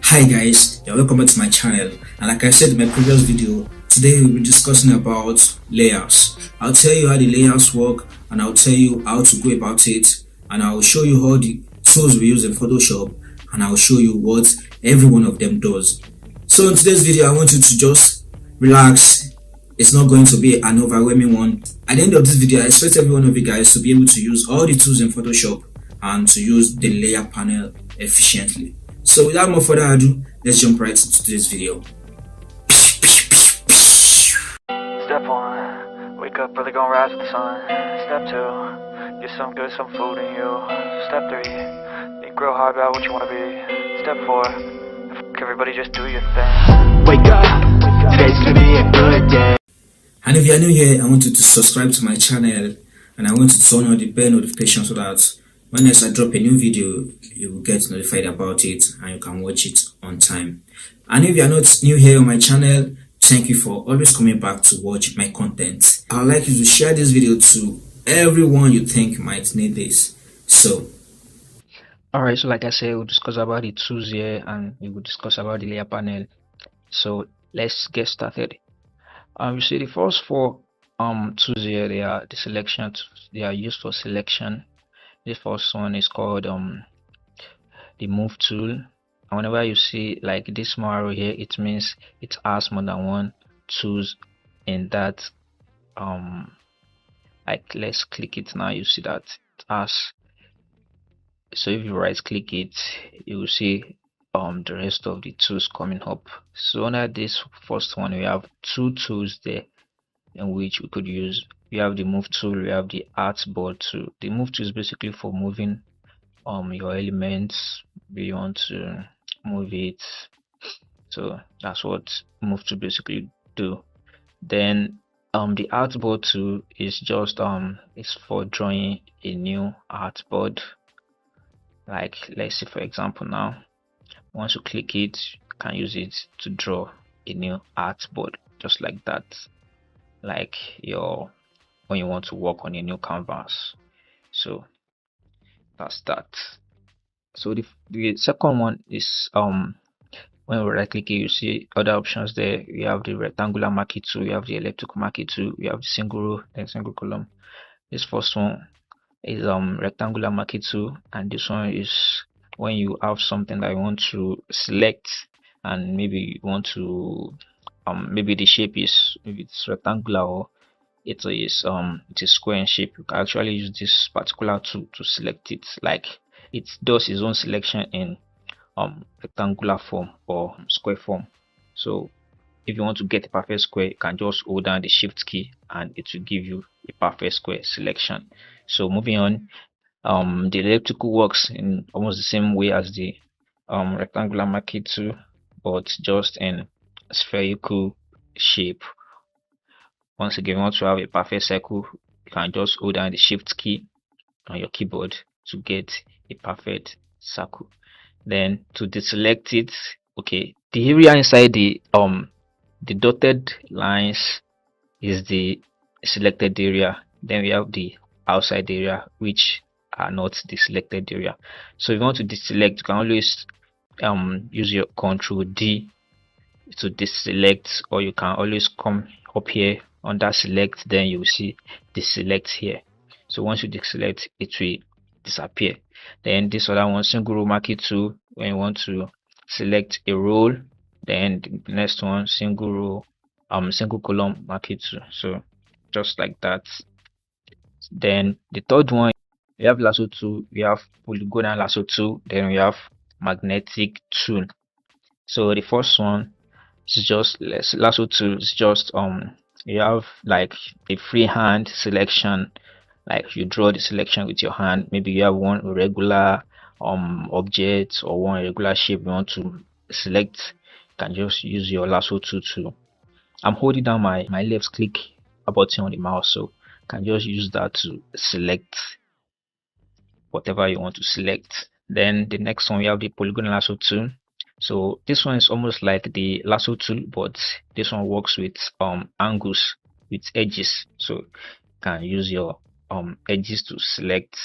Hi guys, you're welcome back to my channel, and like I said in my previous video, today we'll be discussing about layers. I'll tell you how the layers work, and I'll tell you how to go about it, and I'll show you all the tools we use in Photoshop, and I'll show you what every one of them does. So in today's video, I want you to just relax. It's not going to be an overwhelming one. At the end of this video, I expect every one of you guys to be able to use all the tools in Photoshop and to use the layer panel efficiently. So without more further ado, let's jump right into today's video. Step 1, wake up early, gonna rise with the sun. Step 2, get some good, some food in you. Step 3, think real hard about what you wanna be. Step 4, everybody just do your thing. Wake up, today's gonna be a good day. And if you are new here, I want you to subscribe to my channel, and I want you to turn on the bell notification so that when I drop a new video, you will get notified about it and you can watch it on time. And if you are not new here on my channel, thank you for always coming back to watch my content. I would like you to share this video to everyone you think might need this. So Alright, so like I said, we'll discuss about the tools here and we will discuss about the layer panel. So let's get started. You see the first four tools here, they are the selection tools. They are used for selection. The first one is called the move tool, and whenever you see like this small arrow here, it means it has more than one tools in that like let's click it now. You see that it has. So if you right click it, you will see the rest of the tools coming up. So under this first one, we have two tools there in which we could use. We have the move tool, we have the artboard tool. The move tool is basically for moving your elements. You want to move it, so that's what move tool basically do. Then the artboard tool is just it's for drawing a new artboard. Like let's say for example now, once you click it, you can use it to draw a new artboard just like that, like your when you want to work on a new canvas. So that's that. So the second one is when we right click it, you see other options there. We have the rectangular marquee tool, we have the elliptical marquee tool, we have the single row and single column. This first one is rectangular marquee tool, and this one is when you have something that you want to select, and maybe you want to maybe the shape is maybe it's rectangular or it is square in shape. You can actually use this particular tool to select it. Like it does its own selection in rectangular form or square form. So if you want to get a perfect square, you can just hold down the shift key and it will give you a perfect square selection. So moving on, the elliptical works in almost the same way as the rectangular marquee tool, but just in spherical shape. Once again, you want to have a perfect circle, you can just hold down the shift key on your keyboard to get a perfect circle. Then to deselect it, okay, the area inside the dotted lines is the selected area. Then we have the outside area, which are not the selected area. So if you want to deselect, you can always use your Control D to deselect, or you can always come up here under select, then you will see deselect here. So once you deselect, it will disappear. Then this other one, single row marquee tool, when you want to select a row, then the next one, single row single column marquee tool. So just like that. Then the third one, we have lasso tool, we have polygonal lasso tool, then we have magnetic tool. So the first one is just lasso tool is just you have like a freehand selection, like you draw the selection with your hand. Maybe you have one regular object or one regular shape you want to select, you can just use your lasso tool to I'm holding down my left click button on the mouse, so you can just use that to select whatever you want to select. Then the next one, we have the polygonal lasso tool. So this one is almost like the lasso tool, but this one works with angles, with edges. So you can use your edges to select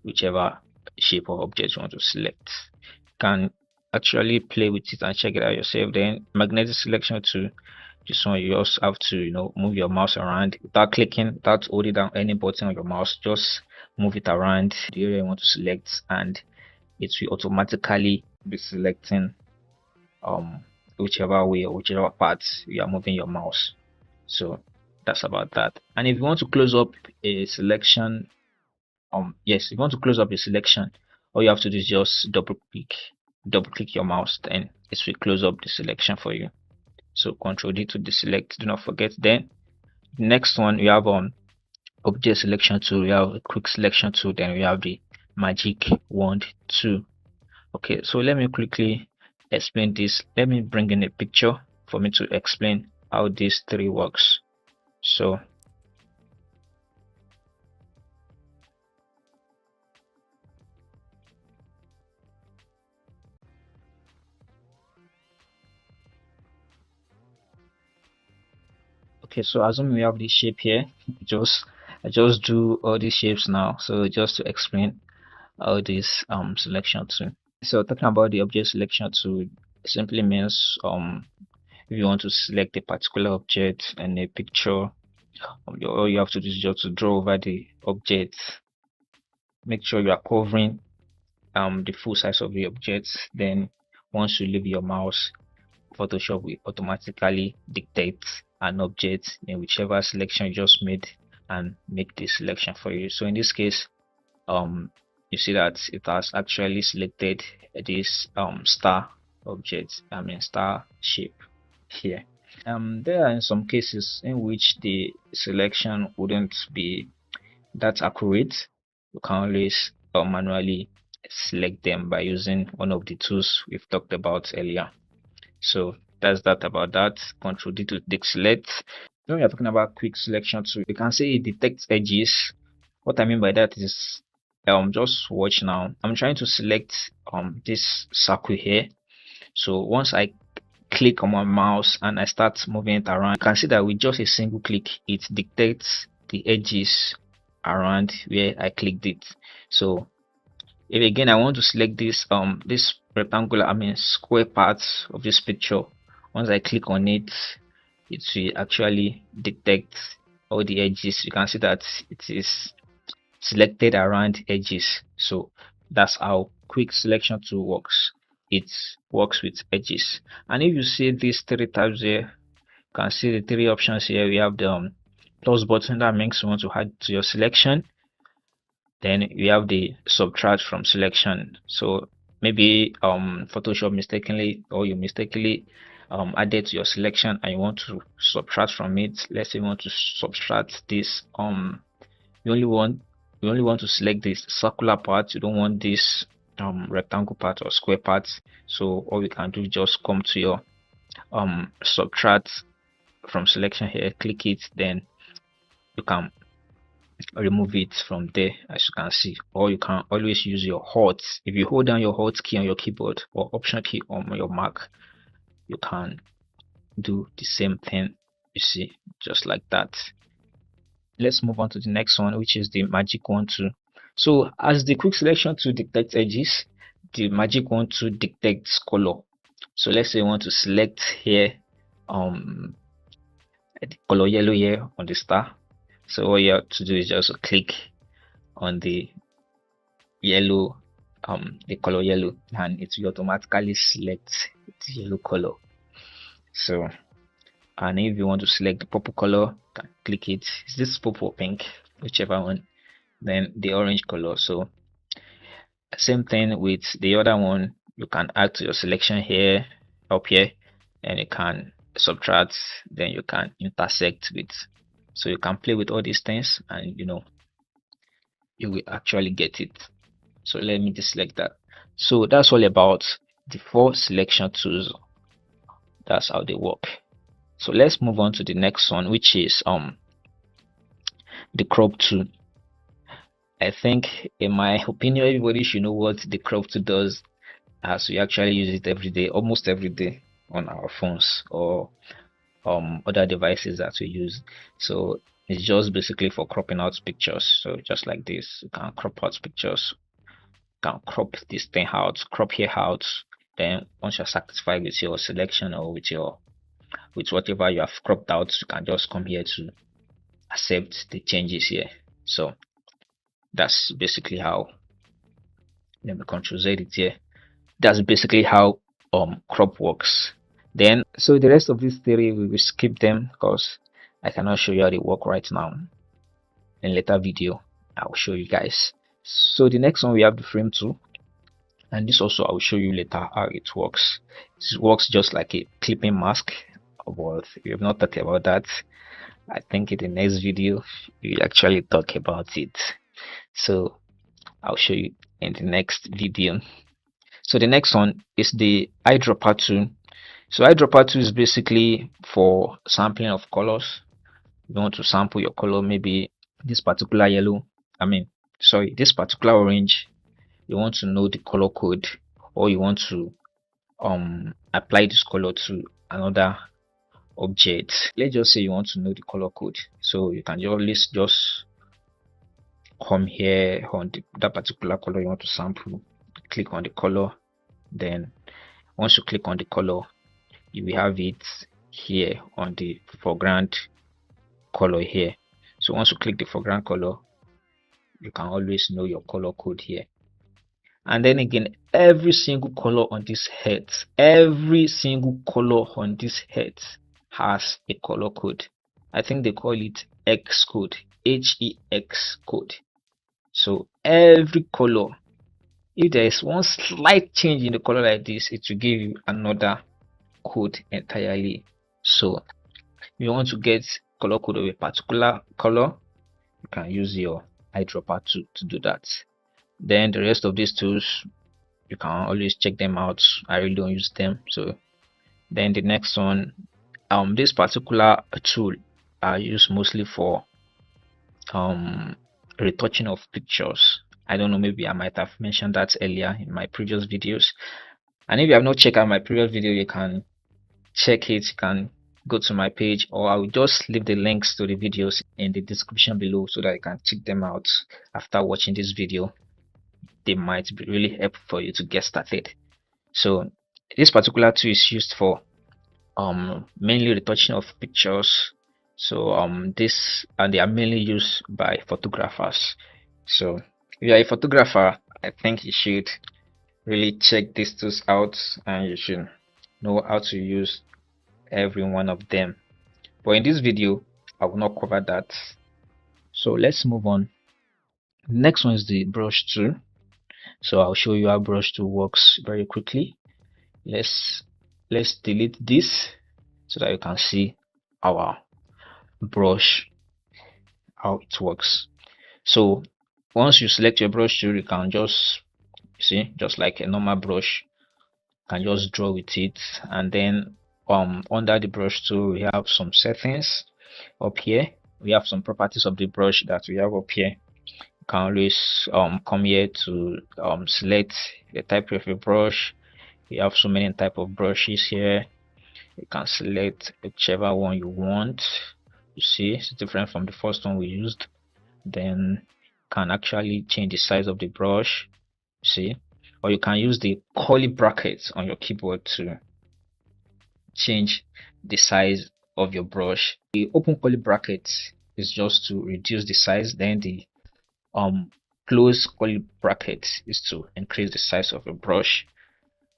whichever shape or object you want to select. You can actually play with it and check it out yourself. Then magnetic selection to this one, you also have to move your mouse around without clicking, without holding down any button on your mouse. Just move it around the area you want to select, and it will automatically be selecting whichever way or whichever part you are moving your mouse. So that's about that. And if you want to close up a selection, yes, if you want to close up a selection, all you have to do is just double click your mouse, then it will close up the selection for you. So Control D to deselect, do not forget. Then next one, we have object selection tool, we have a quick selection tool, then we have the magic wand tool. Okay, so let me quickly explain this. Let me bring in a picture for me to explain how these three works. So okay, so assume we have this shape here. just I just do all these shapes now, so just to explain all this selection tool. So talking about the object selection tool simply means if you want to select a particular object and a picture, all you have to do is just to draw over the object. Make sure you are covering the full size of the object. Then once you leave your mouse, Photoshop will automatically dictate an object in whichever selection you just made and make the selection for you. So in this case, you see that it has actually selected this star object, I mean star shape here. There are some cases in which the selection wouldn't be that accurate. You can always manually select them by using one of the tools we've talked about earlier. So that's that about that. Control D to deselect. When we are talking about quick selection tool, you can say it detects edges. What I mean by that is just watch now. I'm trying to select this circle here. So once I click on my mouse and I start moving it around, you can see that with just a single click, it dictates the edges around where I clicked it. So if again I want to select this rectangular, I mean square parts of this picture, once I click on it, it will actually detect all the edges. You can see that it is selected around edges. So that's how quick selection tool works. It works with edges. And if you see these three tabs here, you can see the three options here. We have the plus button that makes you want to add to your selection. Then we have the subtract from selection. So maybe Photoshop mistakenly, or you mistakenly added to your selection and you want to subtract from it. Let's say you want to subtract this you only want you only want to select this circular part, you don't want this rectangle part or square part. So all we can do is just come to your subtract from selection here, click it, then you can remove it from there, as you can see. Or you can always use your Alt. If you hold down your Alt key on your keyboard or Option key on your Mac, you can do the same thing, you see, just like that. Let's move on to the next one, which is the magic wand tool. So as the quick selection tool detects edges, the magic wand tool detects color. So let's say you want to select here the color yellow here on the star. So all you have to do is just click on the yellow, the color yellow, and it will automatically select the yellow color. So, and if you want to select the purple color, you can click it. Is this purple or pink, whichever one? Then the orange color. So same thing with the other one. You can add to your selection here, up here, and you can subtract. Then you can intersect with. So you can play with all these things, and you will actually get it. So let me deselect that. So that's all about the four selection tools. That's how they work. So let's move on to the next one, which is the crop tool. I think, in my opinion, everybody should know what the crop tool does, as we actually use it every day, almost every day, on our phones or other devices that we use. So it's just basically for cropping out pictures. So just like this, you can crop out pictures, you can crop this thing out, crop here out, Then once you're satisfied with your selection or with whatever you have cropped out, you can just come here to accept the changes here. So that's basically how, let me control Z it here. That's basically how crop works. Then so the rest of these theory we will skip them because I cannot show you how they work right now. In later video I'll show you guys. So the next one we have the frame tool, and this also I'll show you later how it works. It works just like a clipping mask, but we have not talked about that. I think in the next video we'll actually talk about it. So I'll show you in the next video. So the next one is the eyedropper tool. So eyedropper tool is basically for sampling of colors. You want to sample your color, maybe this particular yellow, this particular orange. You want to know the color code, or you want to apply this color to another object. Let's just say you want to know the color code, so you can just come here on that particular color you want to sample, click on the color. Then once you click on the color, you will have it here on the foreground color here. So once you click the foreground color, you can always know your color code here. And then again, every single color on this head, has a color code. I think they call it X code, HEX code. So every color, if there is one slight change in the color like this, it will give you another code entirely. So if you want to get color code of a particular color, you can use your eyedropper to do that. Then the rest of these tools, you can always check them out. I really don't use them. So then the next one, this particular tool I use mostly for retouching of pictures. I don't know, maybe I might have mentioned that earlier in my previous videos. And if you have not checked out my previous video, you can check it. You can go to my page, or I will just leave the links to the videos in the description below so that you can check them out after watching this video. They might be really helpful for you to get started. So this particular tool is used for mainly retouching of pictures. So they are mainly used by photographers. So if you are a photographer, I think you should really check these tools out, and you should know how to use every one of them. But in this video I will not cover that. So let's move on. The next one is the brush tool. So I'll show you how brush tool works very quickly. Let's delete this so that you can see our brush, how it works. So once you select your brush tool, you can just see, just like a normal brush, you can just draw with it. And then under the brush tool, we have some settings up here. We have some properties of the brush that we have up here. You can always come here to select the type of a brush. We have so many type of brushes here. You can select whichever one you want. You see, it's different from the first one we used. Then you can actually change the size of the brush, see, or you can use the curly brackets on your keyboard to change the size of your brush. The open curly brackets is just to reduce the size, then the close curly bracket is to increase the size of your brush.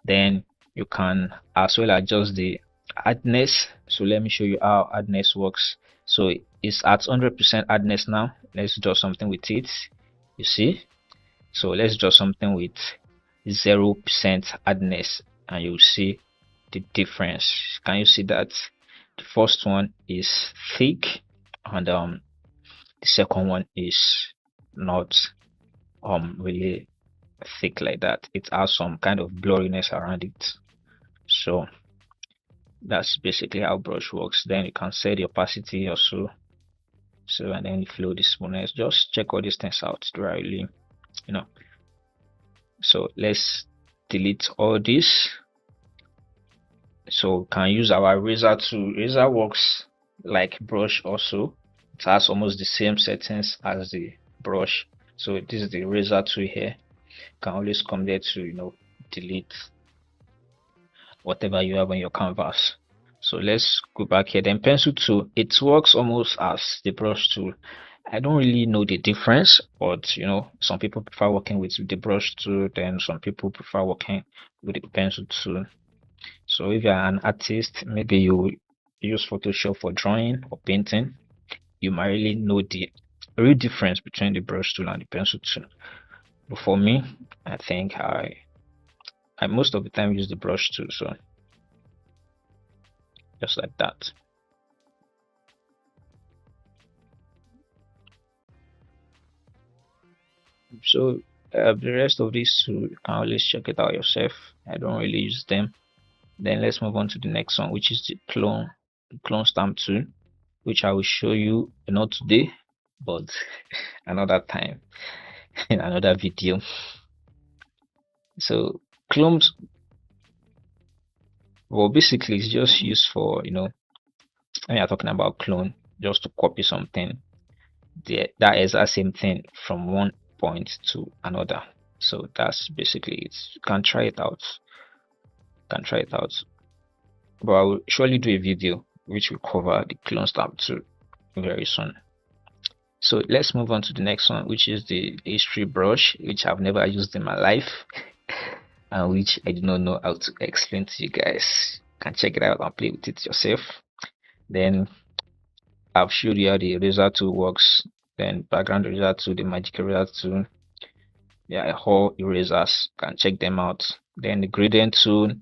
Then you can as well adjust the hardness. So let me show you how hardness works. So it's at 100% hardness now. Let's draw something with it, you see. So let's draw something with 0% hardness, and you'll see the difference. Can you see that the first one is thick, and the second one is not really thick like that. It has some kind of blurriness around it. So that's basically how brush works. Then you can set the opacity also. So, and then the flow, the smoothness, just check all these things out really, so let's delete all this. So can use our razor tool. Razor works like brush also. It has almost the same settings as the brush. So this is the razor tool here. You can always come there to delete whatever you have on your canvas. So let's go back here. Then pencil tool, it works almost as the brush tool. I don't really know the difference, but you know, some people prefer working with the brush tool, then some people prefer working with the pencil tool. So if you're an artist, maybe you use Photoshop for drawing or painting, you might really know the real difference between the brush tool and the pencil tool. But for me, I think I most of the time use the brush tool, so just like that. So the rest of these two, you can always check it out yourself. I don't really use them. Then let's move on to the next one, which is the clone stamp tool, which I will show you not today, but another time in another video. So clones, well, basically it's just used for, you know, when you're talking about clone, just to copy something, that is the same thing from one point to another. So that's basically it. You can try it out. You can try it out. But I will surely do a video which will cover the clone stamp tool very soon. So let's move on to the next one, which is the history brush, which I've never used in my life and which I do not know how to explain to you guys. You can check it out and play with it yourself. Then I've showed you how the eraser tool works, then background eraser tool, the magic eraser tool, yeah, all erasers, can check them out. Then the gradient tool,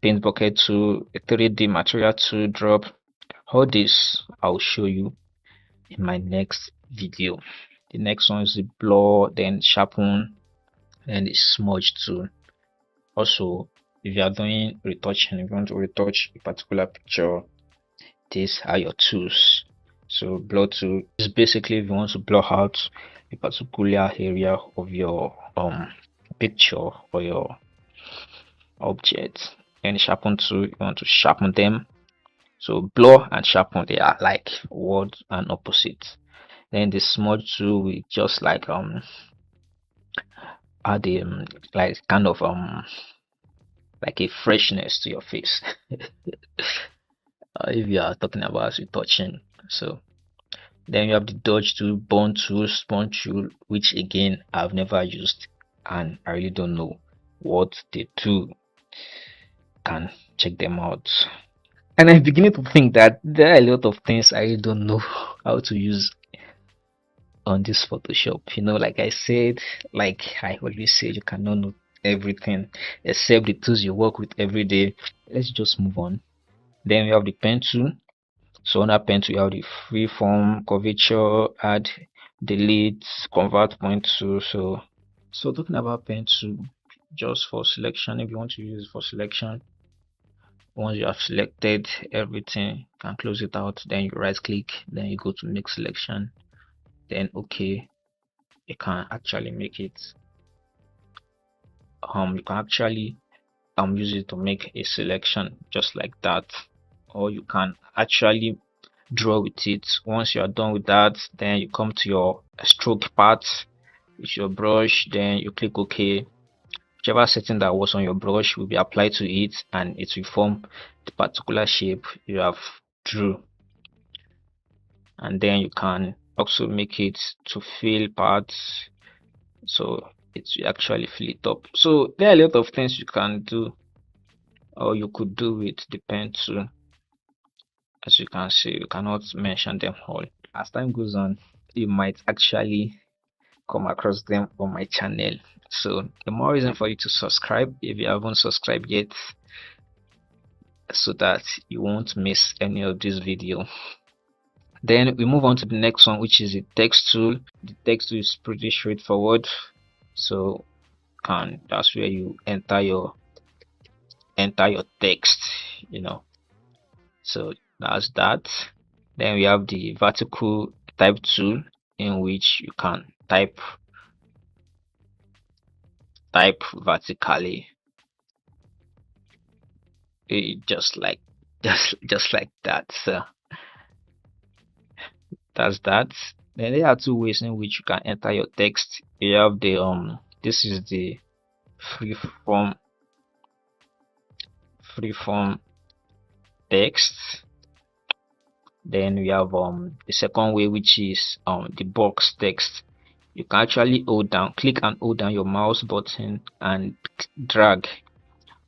paint bucket tool, the 3D material tool drop. All this I'll show you in my next video. The next one is the blur, then sharpen, then the smudge tool. Also, if you are doing retouching, if you want to retouch a particular picture, these are your tools. So blur tool is basically if you want to blur out a particular area of your picture or your object. And sharpen tool, you want to sharpen them. So blur and sharpen, they are like words and opposite. Then the smudge tool will just like add like kind of like a freshness to your face. If you are talking about retouching. So then you have the dodge tool, bond tool, sponge tool, which again I've never used and I really don't know what they do. Can check them out. And I'm beginning to think that there are a lot of things I don't know how to use on this Photoshop. You know, like I said, like I always say, you cannot know everything except the tools you work with every day. Let's just move on. Then we have the pen tool. So on that pen tool, you have the freeform, curvature, add, delete, convert point tool. So talking about pen tool, just for selection, if you want to use it for selection, once you have selected everything, you can close it out. Then you right click, then you go to make selection, then okay, you can actually make it you can actually use it to make a selection just like that, or you can actually draw with it. Once you are done with that, then you come to your stroke part with your brush, then you click OK. Whichever setting that was on your brush will be applied to it and it will form the particular shape you have drew. And then you can also make it to fill parts, so it will actually fill it up. So there are a lot of things you can do or you could do with the pen tool. As you can see, you cannot mention them all. As time goes on, you might actually come across them on my channel. So the more reason for you to subscribe if you haven't subscribed yet, so that you won't miss any of this video. Then we move on to the next one, which is the text tool. The text tool is pretty straightforward. So that's where you enter your text, you know. So that's that. Then we have the vertical type tool, in which you can type vertically, just like just like that. So that's that. Then there are two ways in which you can enter your text. You have the this is the free freeform text. Then we have the second way, which is the box text. You can actually click and hold down your mouse button and drag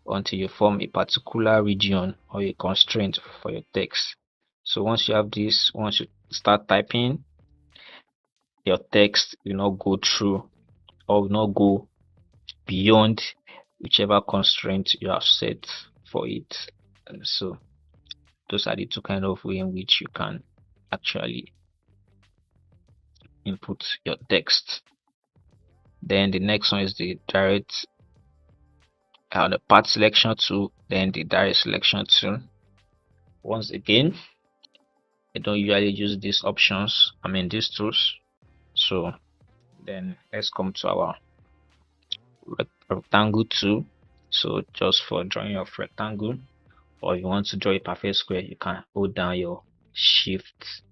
until you form a particular region or a constraint for your text. So once you have this, once you start typing, your text will not go through or will not go beyond whichever constraint you have set for it. So those are the two kind of way in which you can actually input your text. Then the next one is the the path selection tool, then the direct selection tool. Once again, I don't usually use these options, these tools. So then let's come to our rectangle tool. So just for drawing of rectangle, or if you want to draw a perfect square, you can hold down your shift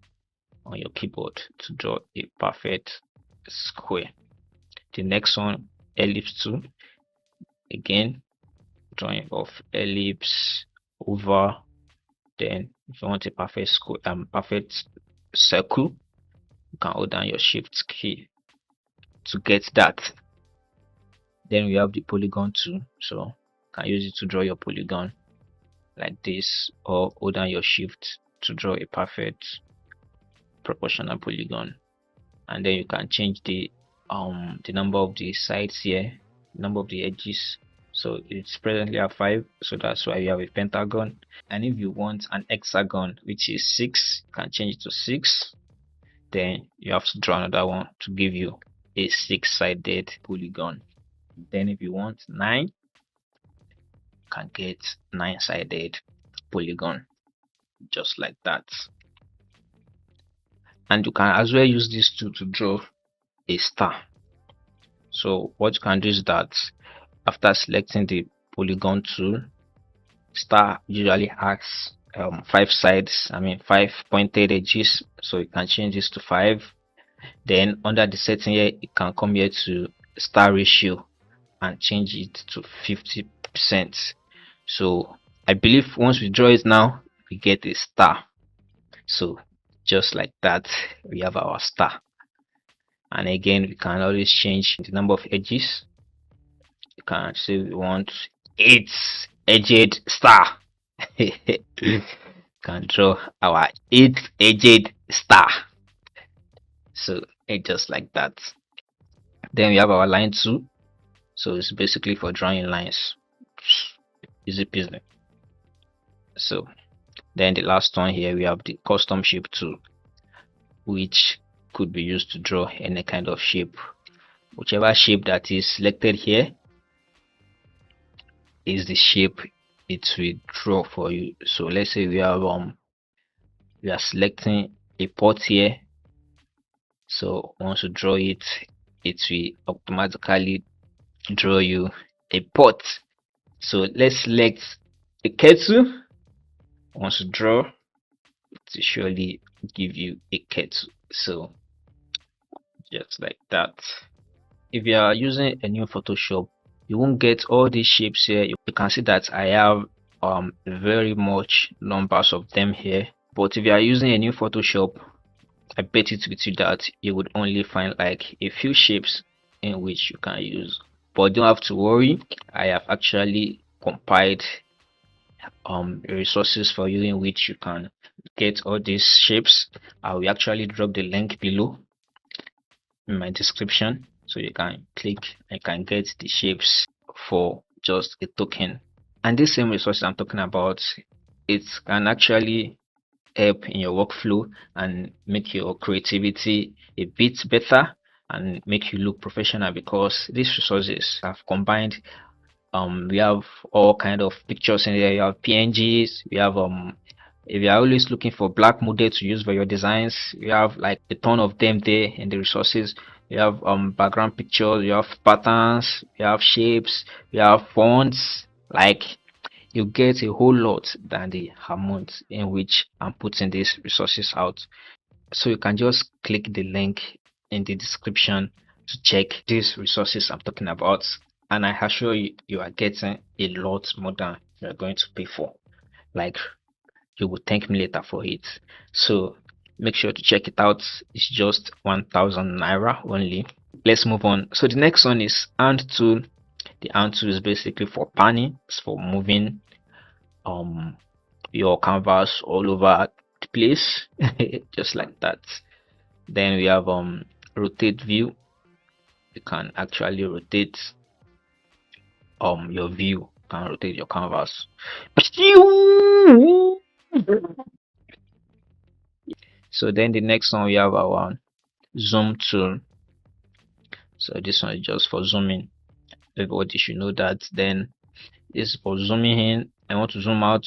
on your keyboard to draw a perfect square. The next one, ellipse tool. Again, drawing of ellipse, over. Then if you want a perfect square, perfect circle, you can hold down your shift key to get that. Then we have the polygon tool, so you can use it to draw your polygon like this, or hold down your shift to draw a perfect proportional polygon. And then you can change the number of the sides here, number of the edges. So it's presently at 5, so that's why you have a pentagon. And if you want an hexagon, which is 6, you can change it to 6. Then you have to draw another one to give you a 6-sided polygon. Then if you want 9, you can get 9-sided polygon, just like that. And you can as well use this tool to draw a star. So what you can do is that after selecting the polygon tool, star usually has 5 sides, 5 pointed edges, so you can change this to 5. Then under the setting here, you can come here to star ratio and change it to 50%. So I believe once we draw it now, we get a star. So just like that, we have our star. And again, we can always change the number of edges. You can say we want 8-edged star. Can draw our 8-edged star. So it's just like that. Then we have our line tool. So it's basically for drawing lines. Easy peasy. So then the last one here, we have the custom shape tool, which could be used to draw any kind of shape. Whichever shape that is selected here is the shape it will draw for you. So let's say we are selecting a pot here. So once you draw it, it will automatically draw you a pot. So let's select a kettle. Once you draw, it will surely give you a kettle. So just like that. If you are using a new Photoshop, you won't get all these shapes here. You can see that I have very much numbers of them here. But if you are using a new Photoshop, I bet it with you that you would only find like a few shapes in which you can use. But don't have to worry, I have actually compiled resources for you in which you can get all these shapes. I will actually drop the link below in my description, so you can click and can get the shapes for just a token. And this same resource I'm talking about, it can actually help in your workflow and make your creativity a bit better and make you look professional, because these resources have combined we have all kind of pictures in there. You have PNGs, we have if you're always looking for black model to use for your designs, you have like a ton of them there in the resources. You have background pictures, you have patterns, you have shapes, you have fonts. Like, you get a whole lot than the amount in which I'm putting these resources out. So you can just click the link in the description to check these resources I'm talking about, and I assure you, you are getting a lot more than you're going to pay for. Like, you will thank me later for it. So make sure to check it out. It's just 1000 naira only. Let's move on. So the next one is hand tool. The hand tool is basically for panning. It's for moving your canvas all over the place, just like that. Then we have rotate view. You can actually rotate your view. You can rotate your canvas. So then the next one we have our zoom tool. So this one is just for zooming. Everybody should know that. Then this is for zooming in. I want to zoom out.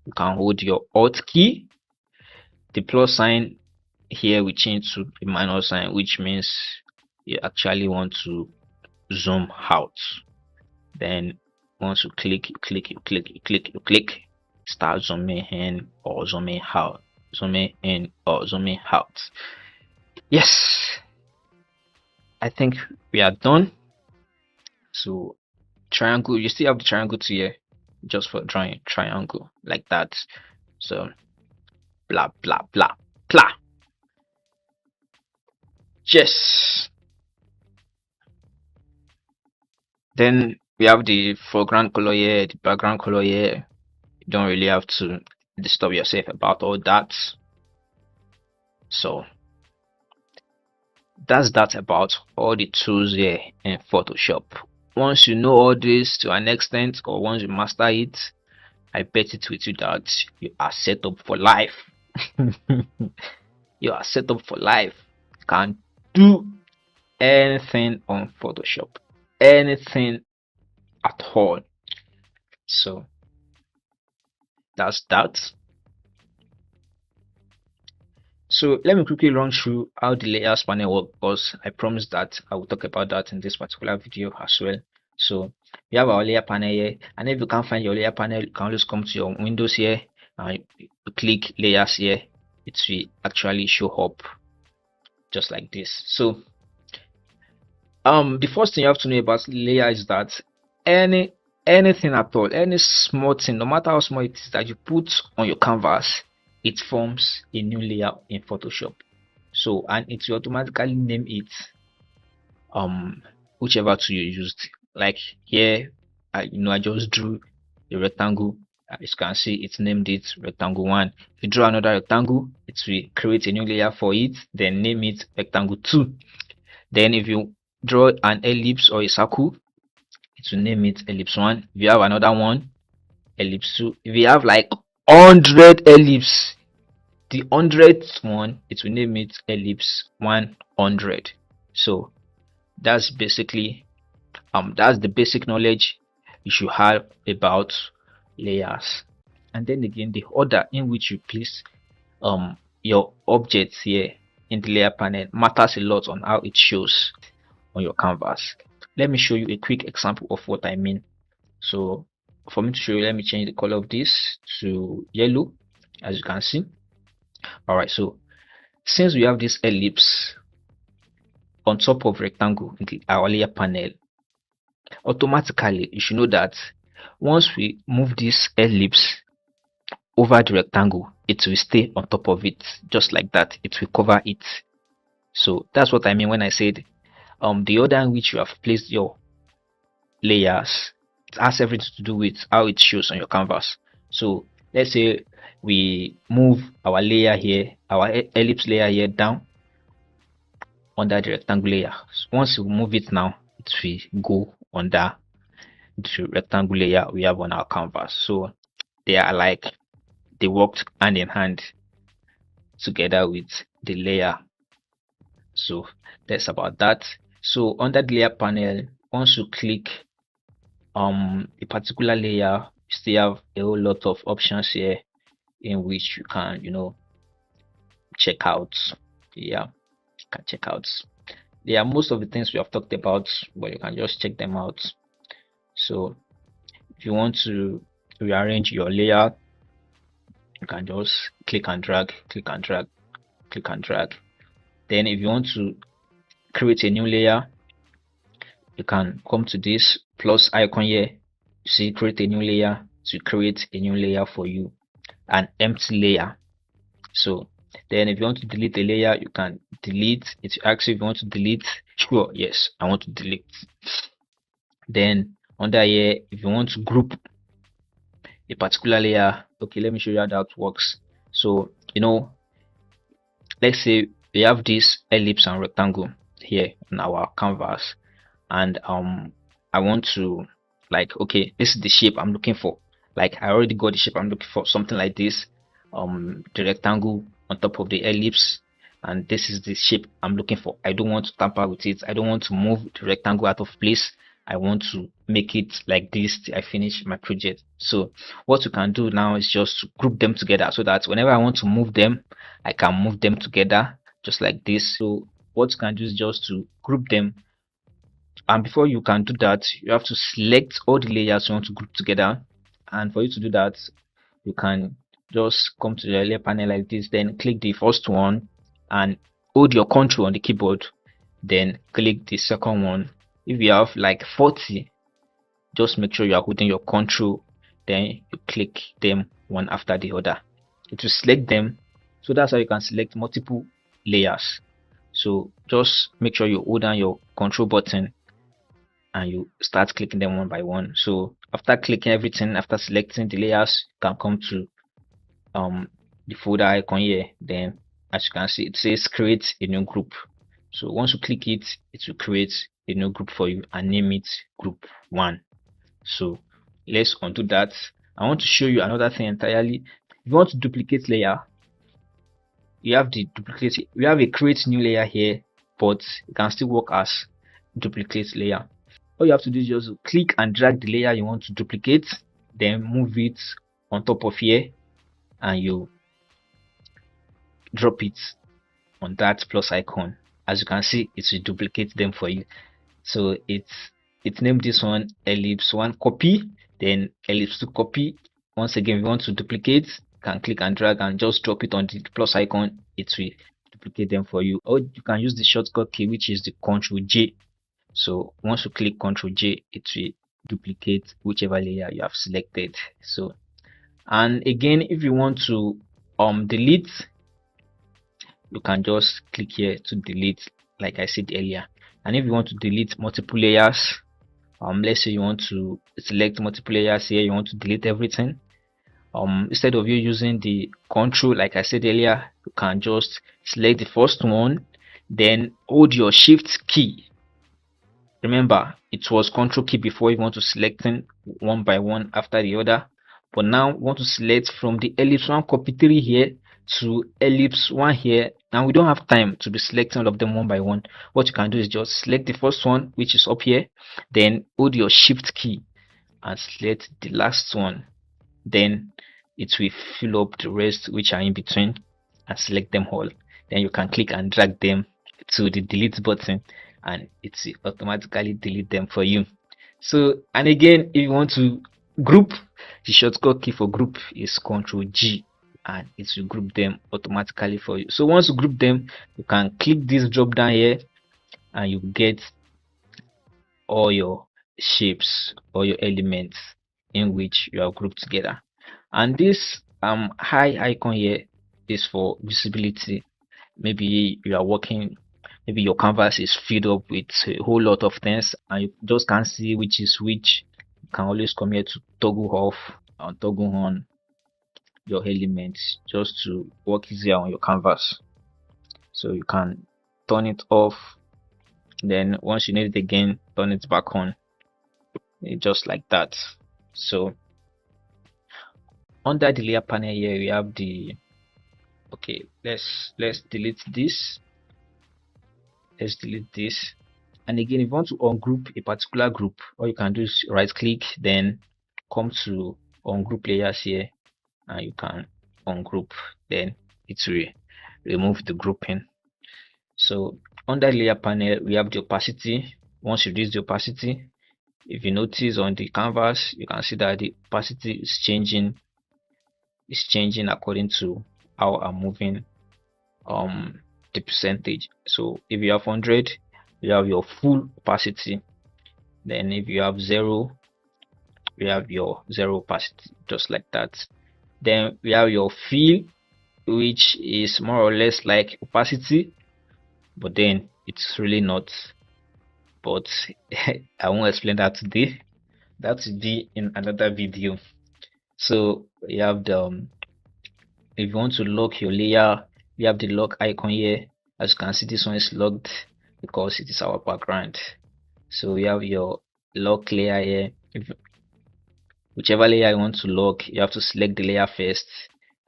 You can hold your alt key. The plus sign here we change to a minus sign, which means you actually want to zoom out. Then once you click, start zooming in or zooming out, zooming in or zooming out. Yes, I think we are done. So triangle, you still have the triangle to here, just for drawing triangle like that. So blah blah blah blah. Yes. Then we have the foreground color here, the background color here. You don't really have to disturb yourself about all that. So that's that about all the tools here in Photoshop. Once you know all this to an extent, or once you master it, I bet it with you that you are set up for life. You are set up for life. You can do anything on Photoshop, anything at all. So that's that. So let me quickly run through how the layers panel works, because I promised that I will talk about that in this particular video as well. So we have our layer panel here, and if you can't find your layer panel, you can always come to your windows here and you click layers here. It will actually show up just like this. So the first thing you have to know about layer is that anything at all, any small thing, no matter how small it is, that you put on your canvas, it forms a new layer in Photoshop. So, and it will automatically name it whichever tool you used. Like here, I just drew a rectangle. As you can see, it's named it rectangle 1. If you draw another rectangle, it will create a new layer for it, then name it rectangle 2. Then if you draw an ellipse or a circle, it will name it ellipse 1. If you have another one, ellipse 2. If you have like 100 ellipse, the 100th one, it will name it ellipse 100. So that's basically that's the basic knowledge you should have about layers. And then again, the order in which you place your objects here in the layer panel matters a lot on how it shows on your canvas. Let me show you a quick example of what I mean. So for me to show you, let me change the color of this to yellow, as you can see. All right, so since we have this ellipse on top of rectangle in our layer panel, automatically you should know that once we move this ellipse over the rectangle, it will stay on top of it, just like that. It will cover it. So that's what I mean when I said the order in which you have placed your layers, it has everything to do with how it shows on your canvas. So let's say we move our layer here, our ellipse layer here, down under the rectangle layer. So once you move it now, it will go under the rectangle layer we have on our canvas. So they are like, they worked hand in hand together with the layer. So that's about that. So under the layer panel, once you click a particular layer, you still have a whole lot of options here in which you can check out. Yeah, you can check out. Yeah, most of the things we have talked about, but you can just check them out. So if you want to rearrange your layer, you can just click and drag, click and drag, click and drag. Then if you want to create a new layer, you can come to this plus icon here. You see, create a new layer. to create a new layer for you, an empty layer. So then if you want to delete a layer, you can delete it. Actually, if you want to delete, sure, yes, I want to delete. Then under here, if you want to group a particular layer, okay, let me show you how that works. So let's say we have this ellipse and rectangle here on our canvas, and I want to, like, okay, this is the shape I'm looking for. Like, I already got the shape I'm looking for, something like this. The rectangle on top of the ellipse, and this is the shape I'm looking for. I don't want to tamper with it. I don't want to move the rectangle out of place. I want to make it like this till I finish my project. So what you can do now is just to group them together, so that whenever I want to move them, I can move them together just like this. So what you can do is just to group them, and before you can do that, you have to select all the layers you want to group together. And for you to do that, you can just come to the layer panel like this, then click the first one and hold your control on the keyboard, then click the second one. If you have like 40, just make sure you are holding your control, then you click them one after the other. It will select them. So that's how you can select multiple layers. So just make sure you hold down your control button and you start clicking them one by one. So after clicking everything, after selecting the layers, you can come to the folder icon here. Then as you can see, it says create a new group. So once you click it, it will create a new group for you and name it group 1. So let's undo that. I want to show you another thing entirely. If you want to duplicate layer, you have the duplicate, we have a create new layer here, but it can still work as duplicate layer. All you have to do is just click and drag the layer you want to duplicate, then move it on top of here, and you drop it on that plus icon. As you can see, it will duplicate them for you. So it's named this one ellipse 1 copy, then ellipse 2 copy. Once again, if you want to duplicate, you can click and drag and just drop it on the plus icon. It will duplicate them for you. Or you can use the shortcut key, which is the Ctrl J. So once you click Ctrl J, it will duplicate whichever layer you have selected. So, and again, if you want to delete, you can just click here to delete, like I said earlier. And if you want to delete multiple layers, let's say you want to select multiple layers here, you want to delete everything, instead of you using the control like I said earlier, you can just select the first one, then hold your shift key. Remember, it was control key before. You want to selecting one by one after the other, but now you want to select from the ellipse 1 copy 3 here to ellipse 1 here. Now we don't have time to be selecting all of them one by one. What you can do is just select the first one, which is up here, then hold your shift key and select the last one. Then it will fill up the rest which are in between and select them all. Then you can click and drag them to the delete button and it will automatically delete them for you. So, and again, if you want to group, the shortcut key for group is Ctrl G and it will group them automatically for you. So once you group them, you can click this drop down here and you get all your shapes or your elements in which you are grouped together. And this high icon here is for visibility. Maybe you are working, maybe your canvas is filled up with a whole lot of things and you just can't see which is which. You can always come here to toggle off and toggle on your elements just to work easier on your canvas. So you can turn it off, then once you need it again, turn it back on, just like that. So under the layer panel here, we have the, okay, let's delete this. Let's delete this. And again, if you want to ungroup a particular group, all you can do is right click, then come to ungroup layers here, and you can ungroup, then it will remove the grouping. So under layer panel, we have the opacity. Once you reduce the opacity, if you notice on the canvas, you can see that the opacity is changing according to how I'm moving the percentage. So if you have 100, you have your full opacity. Then if you have 0, we have your zero opacity, just like that. Then we have your fill, which is more or less like opacity, but then it's really not. But I won't explain that today. That will be in another video. So you have the if you want to lock your layer, we have the lock icon here. As you can see, this one is locked because it is our background. So we have your lock layer here. If whichever layer you want to lock, you have to select the layer first,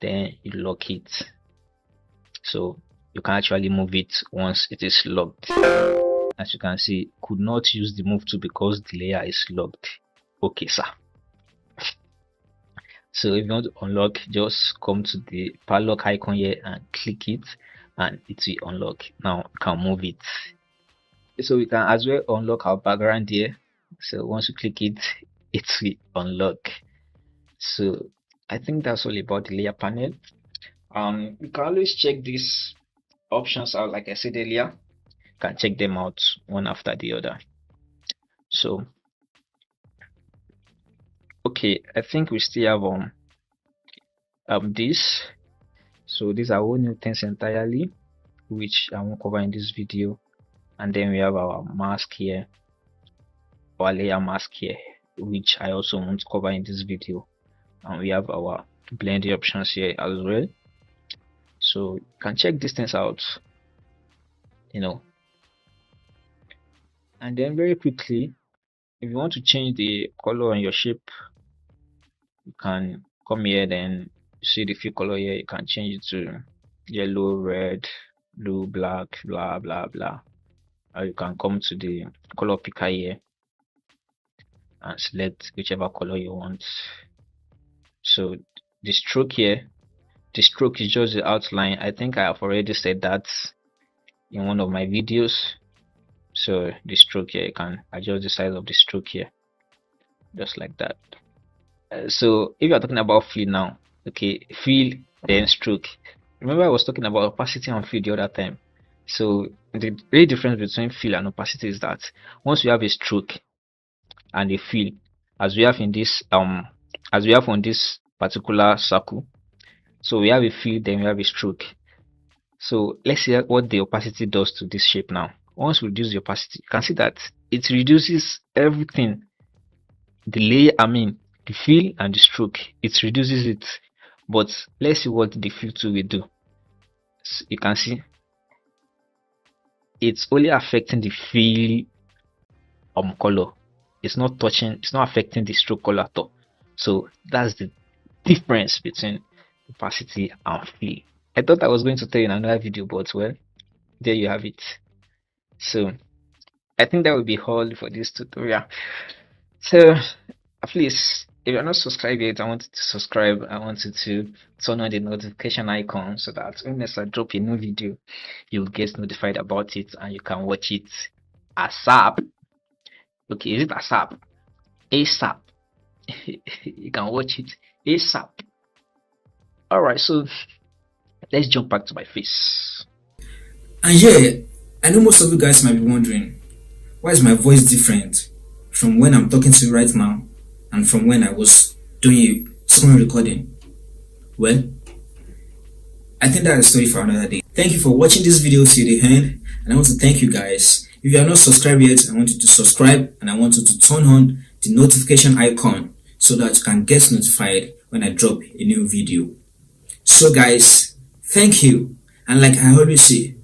then you lock it. So you can actually move it once it is locked. As you can see, could not use the move tool because the layer is locked. Okay, sir. So if you want to unlock, just come to the padlock icon here and click it, and it will unlock. Now you can move it. So we can as well unlock our background here. So once you click it, it will unlock. So I think that's all about the layer panel. You can always check these options out, like I said earlier. You can check them out one after the other. So okay, I think we still have this. So these are all new things entirely, which I won't cover in this video. And then we have our mask here, our layer mask here, which I also won't cover in this video. And we have our blending options here as well. So you can check these things out, and then very quickly, if you want to change the color on your shape, you can come here, then you see the fill color here, you can change it to yellow, red, blue, black, blah blah blah. Or you can come to the color picker here and select whichever color you want. So the stroke here, the stroke is just the outline. I think I have already said that in one of my videos. So the stroke here, you can adjust the size of the stroke here, just like that. So if you're talking about fill now, okay, fill then stroke. Remember I was talking about opacity and fill the other time. So the real difference between fill and opacity is that once you have a stroke and a fill, as we have in this as we have on this particular circle, so we have a fill, then we have a stroke. So let's see what the opacity does to this shape now. Once we reduce the opacity, you can see that it reduces everything. The layer, the fill and the stroke, it reduces it. But let's see what the fill tool will do. So you can see it's only affecting the fill color. It's not affecting the stroke color at all. So that's the difference between opacity and fill. I thought I was going to tell you in another video, but well, there you have it. So I think that will be all for this tutorial. So please, if you're not subscribed yet, I want you to subscribe. I want you to turn on the notification icon so that when I drop a new video, you'll get notified about it and you can watch it ASAP. Okay, is it ASAP? ASAP. You can watch it ASAP. Alright, so let's jump back to my face. And yeah, I know most of you guys might be wondering, why is my voice different from when I'm talking to you right now and from when I was doing a screen recording? Well, I think that's a story for another day. Thank you for watching this video till the end, and I want to thank you guys. If you are not subscribed yet, I want you to subscribe and I want you to turn on the notification icon so that you can get notified when I drop a new video. So guys, thank you, and like I always say,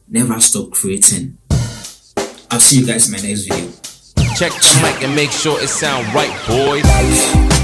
never stop creating. I'll see you guys in my next video. Check the mic and make sure it sound right, boys.